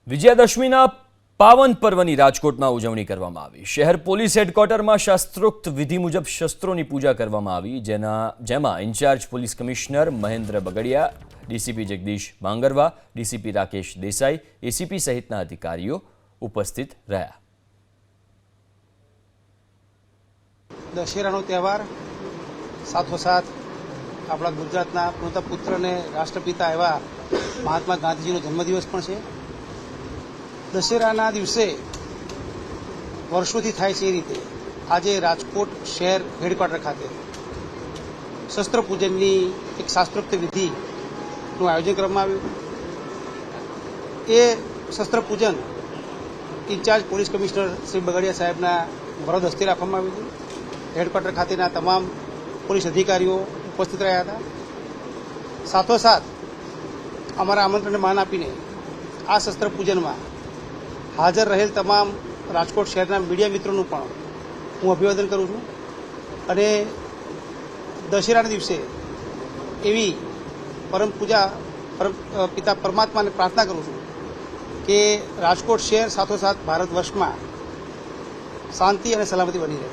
વિજયાદશમીના પાવન પર્વની રાજકોટમાં ઉજવણી કરવામાં આવી। શહેર પોલીસ હેડક્વાર્ટરમાં શાસ્ત્રોક્ત વિધિ મુજબ શસ્ત્રોની પૂજા કરવામાં આવી, જેમાં incharge police commissioner Mahendra Bagdiya, DCP Jagdish Mangarva, DCP Rakesh Desai, ACP સહિતના અધિકારીઓ ઉપસ્થિત રહ્યા। દશેરાનો તહેવાર સાથોસાથ આપણા ગુજરાતના પૂર્ણતા પુત્ર અને રાષ્ટ્રપિતા એવા મહાત્મા ગાંધીજીનો જન્મદિવસ પણ છે। દશેરાના દિવસે વર્ષોથી થાય છે એ રીતે આજે રાજકોટ શહેર હેડક્વાર્ટર ખાતે શસ્ત્ર પૂજનની એક શાસ્ત્રોક્ત વિધિનું આયોજન કરવામાં આવ્યું। એ શસ્ત્ર પૂજન in charge police commissioner Shri Bagadiya સાહેબના વરદ હસ્તે રાખવામાં આવ્યું હતું। હેડક્વાર્ટર ખાતેના તમામ પોલીસ અધિકારીઓ ઉપસ્થિત રહ્યા હતા। સાથોસાથ અમારા આમંત્રણને માન આપીને આ શસ્ત્ર પૂજનમાં હાજર રહેલ તમામ રાજકોટ શહેરના મીડિયા મિત્રોનું પણ હું અભિવાદન કરું છું અને દશેરાના દિવસે એવી પરમ પૂજા પિતા પરમાત્માને પ્રાર્થના કરું છું કે રાજકોટ શહેર સાથોસાથ ભારત વર્ષમાં શાંતિ અને સલામતી બની રહે।